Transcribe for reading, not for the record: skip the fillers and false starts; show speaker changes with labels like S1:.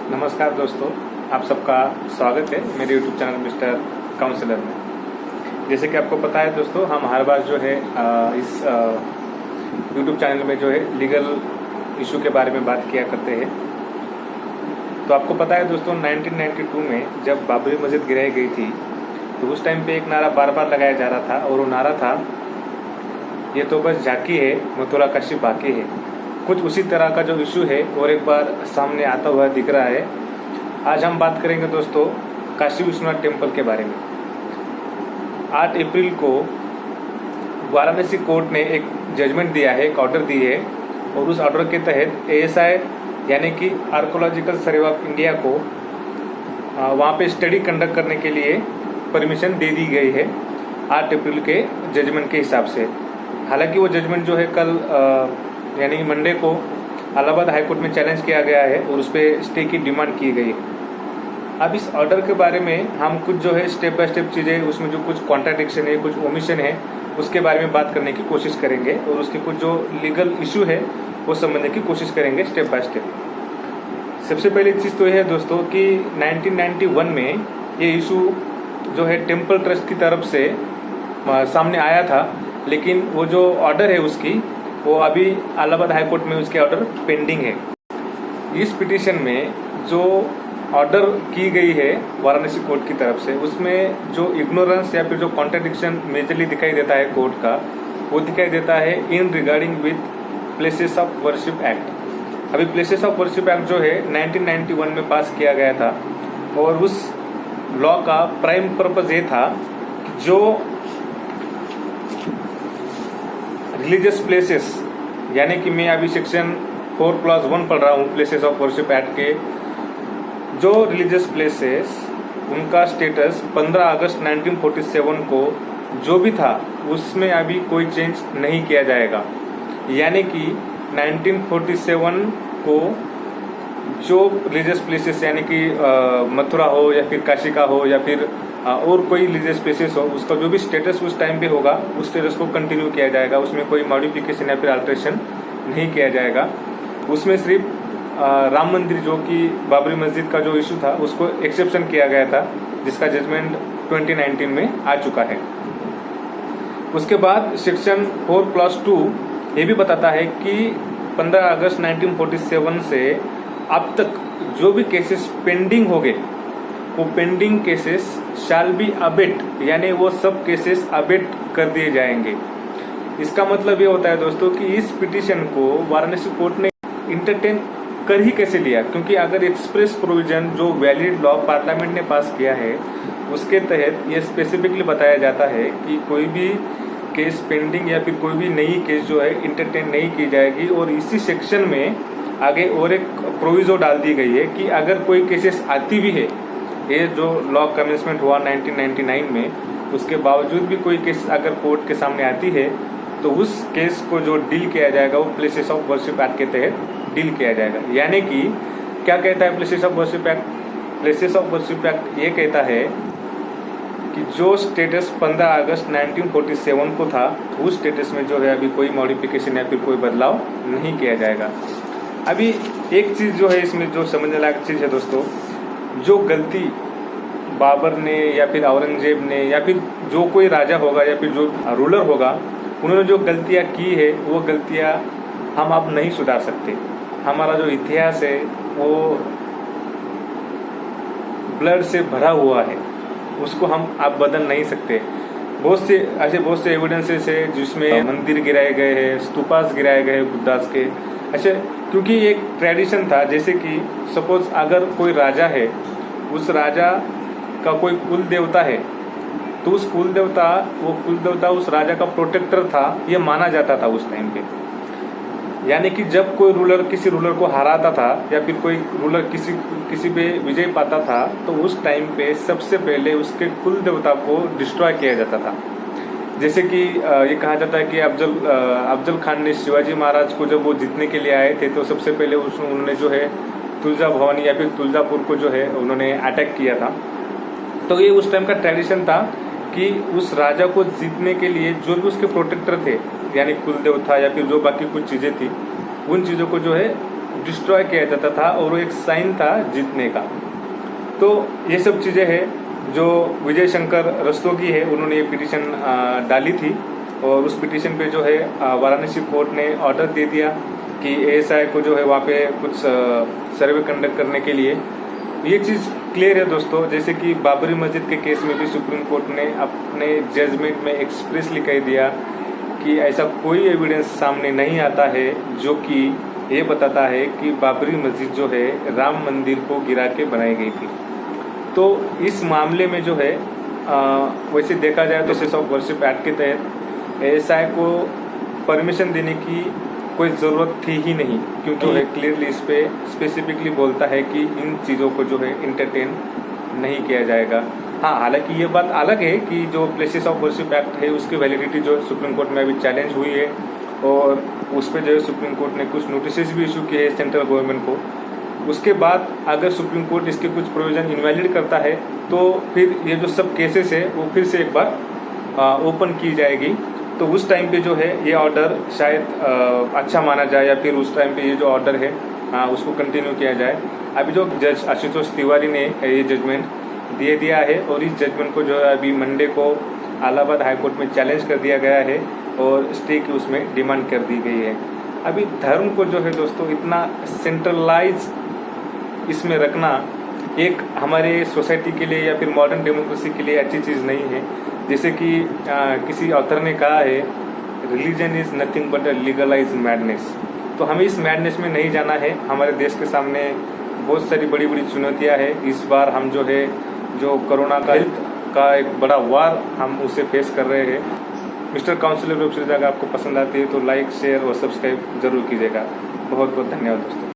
S1: नमस्कार दोस्तों, आप सबका स्वागत है मेरे YouTube चैनल मिस्टर काउंसलर में। जैसे कि आपको पता है दोस्तों, हम हर बार जो है इस YouTube चैनल में जो है लीगल इशू के बारे में बात किया करते हैं। तो आपको पता है दोस्तों, 1992 में जब बाबरी मस्जिद गिराई गई थी तो उस टाइम पे एक नारा बार बार लगाया जा रहा था और वो नारा था, ये तो बस झांकी है, मथुरा काशी बाकी है। कुछ उसी तरह का जो इशू है और एक बार सामने आता हुआ दिख रहा है। आज हम बात करेंगे दोस्तों काशी विश्वनाथ टेम्पल के बारे में। 8 अप्रैल को वाराणसी कोर्ट ने एक जजमेंट दिया है, एक ऑर्डर दी है, और उस ऑर्डर के तहत ASI यानी कि आर्कोलॉजिकल सर्वे ऑफ इंडिया को वहाँ पे स्टडी कंडक्ट करने के लिए परमिशन दे दी गई है 8 अप्रैल के जजमेंट के हिसाब से। हालांकि वो जजमेंट जो है कल यानी कि मंडे को इलाहाबाद हाईकोर्ट में चैलेंज किया गया है और उस पर स्टे की डिमांड की गई है। अब इस ऑर्डर के बारे में हम कुछ जो है स्टेप बाय स्टेप चीज़ें, उसमें जो कुछ कॉन्ट्राडिक्शन है, कुछ ओमिशन है, उसके बारे में बात करने की कोशिश करेंगे और उसके कुछ जो लीगल इशू है वो समझने की कोशिश करेंगे स्टेप बाय स्टेप। सबसे पहली चीज़ तो यह है दोस्तों कि 1991 में ये इशू जो है टेम्पल ट्रस्ट की तरफ से सामने आया था, लेकिन वो जो ऑर्डर है उसकी वो अभी इलाहाबाद हाई कोर्ट में उसके ऑर्डर पेंडिंग है। इस पिटीशन में जो ऑर्डर की गई है वाराणसी कोर्ट की तरफ से, उसमें जो इग्नोरेंस या फिर जो कॉन्ट्रडिक्शन मेजरली दिखाई देता है कोर्ट का, वो दिखाई देता है इन regarding with places of worship act. अभी प्लेसेस ऑफ वर्शिप एक्ट जो है 1991 में पास किया गया था और उस लॉ का प्राइम पर्पज ये था कि जो रिलीजियस प्लेसेस, यानी कि मैं अभी सेक्शन 4 क्लॉज 1 पढ़ रहा हूँ प्लेसेस ऑफ वर्शिप एक्ट के, जो रिलीजियस प्लेसेस उनका स्टेटस 15 अगस्त 1947 को जो भी था उसमें अभी कोई चेंज नहीं किया जाएगा। यानी कि 1947 को जो रिलीजियस प्लेसेस यानी कि मथुरा हो या फिर काशी का हो या फिर और कोई रिलीजियस प्लेसेस हो, उसका जो भी स्टेटस उस टाइम पे होगा उस स्टेटस को कंटिन्यू किया जाएगा। उसमें कोई मॉडिफिकेशन या फिर अल्ट्रेशन नहीं किया जाएगा। उसमें सिर्फ राम मंदिर जो कि बाबरी मस्जिद का जो इशू था उसको एक्सेप्शन किया गया था, जिसका जजमेंट 2019 में आ चुका है। उसके बाद सेक्शन 4 क्लॉज 2 ये भी बताता है कि 15 अगस्त 1947 से अब तक जो भी केसेस पेंडिंग हो गए वो pending cases shall be abate, यानी वो सब केसेस अबेट कर दिए जाएंगे। इसका मतलब ये होता है दोस्तों कि इस पिटीशन को वाराणसी कोर्ट ने इंटरटेन कर ही कैसे लिया, क्योंकि अगर एक्सप्रेस प्रोविजन जो वैलिड लॉ पार्लियामेंट ने पास किया है उसके तहत ये स्पेसिफिकली बताया जाता है कि कोई भी केस पेंडिंग या फिर कोई भी नई केस जो है इंटरटेन नहीं की जाएगी। और इसी सेक्शन में आगे और एक प्रोविजो डाल दी गई है कि अगर कोई केसेस आती भी है, ये जो लॉ कमेंसमेंट हुआ 1999 में, उसके बावजूद भी कोई केस अगर कोर्ट के सामने आती है तो उस केस को जो डील किया जाएगा वो प्लेसेस ऑफ वर्शिप एक्ट के तहत डील किया जाएगा। यानी कि क्या कहता है places of worship act? Places of worship act ये कहता है कि जो स्टेटस 15 अगस्त 1947 को था उस स्टेटस में जो है अभी कोई मॉडिफिकेशन या फिर कोई बदलाव नहीं किया जाएगा। अभी एक चीज़ जो है इसमें जो समझने लायक चीज़ है दोस्तों, जो गलती बाबर ने या फिर औरंगजेब ने या फिर जो कोई राजा होगा या फिर जो रूलर होगा, उन्होंने जो गलतियाँ की है वो गलतियाँ हम अब नहीं सुधार सकते। हमारा जो इतिहास है वो ब्लड से भरा हुआ है, उसको हम अब बदल नहीं सकते। बहुत से एविडेंसेस है जिसमें मंदिर गिराए गए हैं, स्तूपास गिराए गए हैं बुद्धास के। अच्छा, क्योंकि एक ट्रेडिशन था, जैसे कि सपोज अगर कोई राजा है, उस राजा का कोई कुल देवता है, तो उस कुल देवता उस राजा का प्रोटेक्टर था, ये माना जाता था उस टाइम पे। यानी कि जब कोई रूलर किसी रूलर को हराता था या फिर कोई रूलर किसी पे विजय पाता था, तो उस टाइम पे सबसे पहले उसके कुल देवता को डिस्ट्रॉय किया जाता था। जैसे कि ये कहा जाता है कि अफजल खान ने शिवाजी महाराज को जब वो जीतने के लिए आए थे तो सबसे पहले उन्होंने जो है तुलजा भवानी या फिर तुलजापुर को जो है उन्होंने अटैक किया था। तो ये उस टाइम का ट्रेडिशन था कि उस राजा को जीतने के लिए जो भी उसके प्रोटेक्टर थे, यानी कुलदेव था या फिर जो बाकी कुछ चीज़ें थी, उन चीज़ों को जो है डिस्ट्रॉय किया जाता था और वो एक साइन था जीतने का। तो ये सब चीज़ें हैं जो विजय शंकर रस्तोगी है, उन्होंने ये पिटीशन डाली थी और उस पिटीशन पे जो है वाराणसी कोर्ट ने ऑर्डर दे दिया कि एएसआई को जो है वहाँ पे कुछ सर्वे कंडक्ट करने के लिए। ये चीज़ क्लियर है दोस्तों, जैसे कि बाबरी मस्जिद के केस में भी सुप्रीम कोर्ट ने अपने जजमेंट में एक्सप्रेसली कह दिया कि ऐसा कोई एविडेंस सामने नहीं आता है जो कि ये बताता है कि बाबरी मस्जिद जो है राम मंदिर को गिरा के बनाई गई थी। तो इस मामले में जो है वैसे देखा जाए तो प्लेसेस ऑफ वर्शिप एक्ट के तहत एएसआई को परमिशन देने की कोई ज़रूरत थी ही नहीं, क्योंकि वो क्लियरली इस पे स्पेसिफिकली बोलता है कि इन चीज़ों को जो है इंटरटेन नहीं किया जाएगा। हाँ, हालांकि ये बात अलग है कि जो प्लेसेस ऑफ वर्शिप एक्ट है उसकी वैलिडिटी जो सुप्रीम कोर्ट में अभी चैलेंज हुई है और उस पर जो है सुप्रीम कोर्ट ने कुछ नोटिस भी इशू किए हैं सेंट्रल गवर्नमेंट को। उसके बाद अगर सुप्रीम कोर्ट इसके कुछ प्रोविज़न इनवैलिड करता है तो फिर ये जो सब केसेस है वो फिर से एक बार ओपन की जाएगी। तो उस टाइम पे जो है ये ऑर्डर शायद अच्छा माना जाए या फिर उस टाइम पे ये जो ऑर्डर है उसको कंटिन्यू किया जाए। अभी जो जज आशुतोष तिवारी ने ये जजमेंट दे दिया है और इस जजमेंट को जो है अभी मंडे को इलाहाबाद हाई कोर्ट में चैलेंज कर दिया गया है और स्टे की उसमें डिमांड कर दी गई है। अभी धर्म को जो है दोस्तों इतना सेंट्रलाइज इसमें रखना एक हमारे सोसाइटी के लिए या फिर मॉडर्न डेमोक्रेसी के लिए अच्छी चीज़ नहीं है। जैसे कि किसी ऑथर ने कहा है, religion is nothing but a legalize madness. तो हमें इस मैडनेस में नहीं जाना है। हमारे देश के सामने बहुत सारी बड़ी बड़ी चुनौतियां हैं। इस बार हम जो है जो कोरोना का एक बड़ा वार हम उसे फेस कर रहे हैं। मिस्टर काउंसिलर वेब सीरीज अगर आपको पसंद आती है तो लाइक, शेयर और सब्सक्राइब जरूर कीजिएगा। बहुत बहुत धन्यवाद दोस्तों।